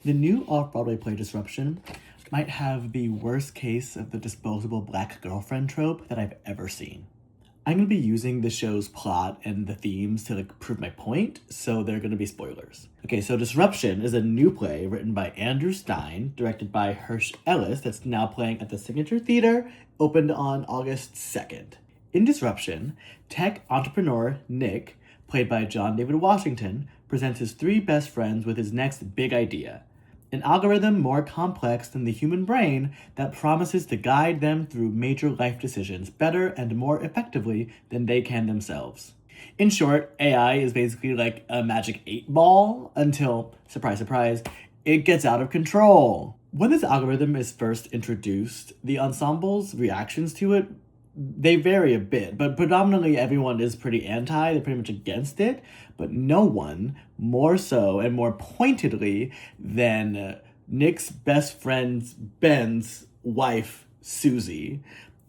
The new off-Broadway play Disruption might have the worst case of the disposable black girlfriend trope that I've ever seen. I'm going to be using the show's plot and the themes to prove my point, so they're going to be spoilers. Okay, so Disruption is a new play written by Andrew Stein, directed by Hirsch Ellis, that's now playing at the Signature Theater, opened on August 2nd. In Disruption, tech entrepreneur Nick, played by John David Washington, presents his three best friends with his next big idea. An algorithm more complex than the human brain that promises to guide them through major life decisions better and more effectively than they can themselves. In short, AI is basically like a magic 8-ball until, surprise, surprise, it gets out of control. When this algorithm is first introduced, the ensemble's reactions to it, they vary a bit, but predominantly everyone is pretty anti, they're pretty much against it, but no one more so and more pointedly than Nick's best friend Ben's wife, Susie,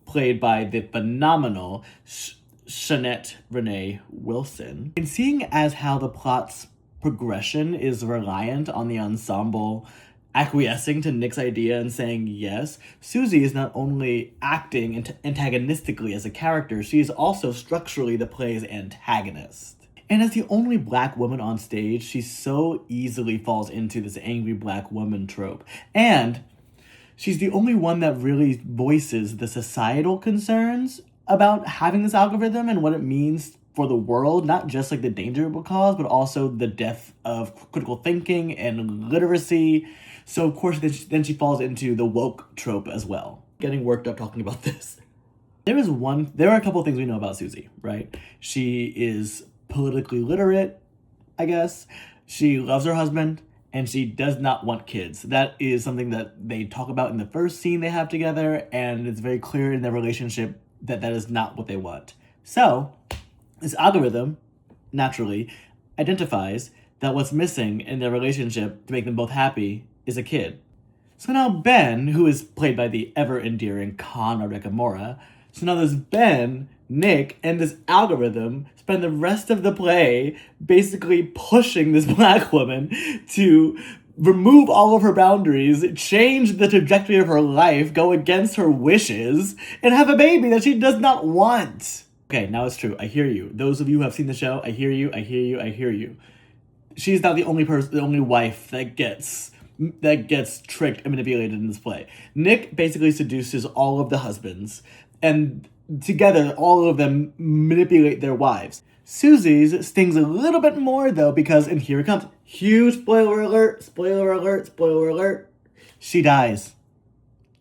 played by the phenomenal Shanette Renee Wilson. And seeing as how the plot's progression is reliant on the ensemble acquiescing to Nick's idea and saying yes, Susie is not only acting antagonistically as a character, she is also structurally the play's antagonist. And as the only black woman on stage, she so easily falls into this angry black woman trope. And she's the only one that really voices the societal concerns about having this algorithm and what it means for the world, not just like the danger it will cause, but also the death of critical thinking and literacy. So of course, then she falls into the woke trope as well. Getting worked up talking about this. There are a couple of things we know about Susie, right? She is politically literate, I guess. She loves her husband, and she does not want kids. That is something that they talk about in the first scene they have together, and it's very clear in their relationship that that is not what they want. So, this algorithm, naturally, identifies that what's missing in their relationship to make them both happy is a kid. So now Ben, who is played by the ever-endearing Conrad Nakamura, so now there's Ben, Nick, and this algorithm spend the rest of the play basically pushing this black woman to remove all of her boundaries, change the trajectory of her life, go against her wishes, and have a baby that she does not want. Okay, now it's true. I hear you. Those of you who have seen the show, I hear you, I hear you, I hear you. She's not the only person, the only wife that gets tricked and manipulated in this play. Nick basically seduces all of the husbands, and together, all of them manipulate their wives. Susie's stings a little bit more, though, because, and here it comes, huge spoiler alert, spoiler alert, spoiler alert, she dies.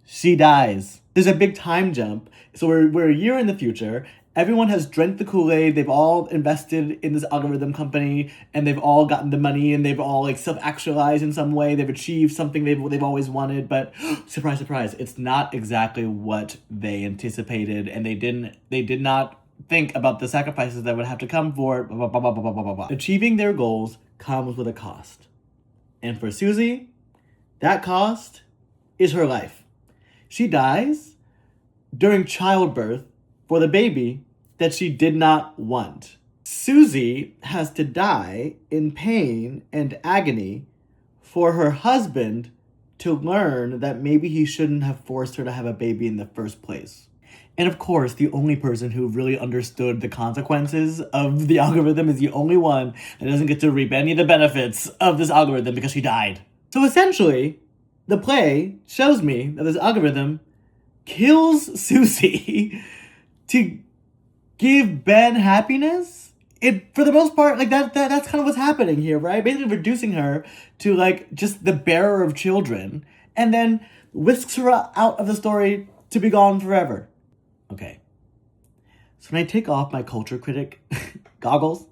She dies. There's a big time jump, so we're a year in the future. Everyone has drank the Kool-Aid, they've all invested in this algorithm company, and they've all gotten the money, and they've all self-actualized in some way, they've achieved something they've always wanted, but surprise, surprise, it's not exactly what they anticipated, and they did not think about the sacrifices that would have to come for it, blah, blah, blah, blah, blah, blah, blah. Achieving their goals comes with a cost. And for Susie, that cost is her life. She dies during childbirth for the baby that she did not want. Susie has to die in pain and agony for her husband to learn that maybe he shouldn't have forced her to have a baby in the first place. And of course, the only person who really understood the consequences of the algorithm is the only one that doesn't get to reap any of the benefits of this algorithm because she died. So essentially, the play shows me that this algorithm kills Susie to give Ben happiness. It, for the most part, that's kind of what's happening here, right? Basically reducing her to just the bearer of children, and then whisks her out of the story to be gone forever. Okay. So when I take off my culture critic goggles,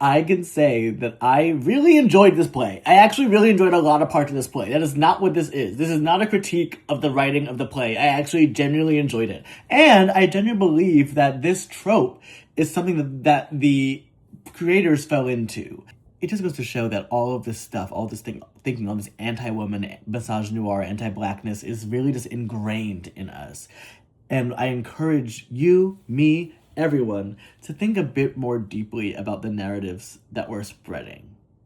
I can say that I really enjoyed this play. I actually really enjoyed a lot of parts of this play. That is not what this is. This is not a critique of the writing of the play. I actually genuinely enjoyed it. And I genuinely believe that this trope is something that the creators fell into. It just goes to show that all of this stuff, all this thinking, all this anti-woman, misogynoir, anti-blackness is really just ingrained in us. And I encourage you, me, everyone, to think a bit more deeply about the narratives that we're spreading.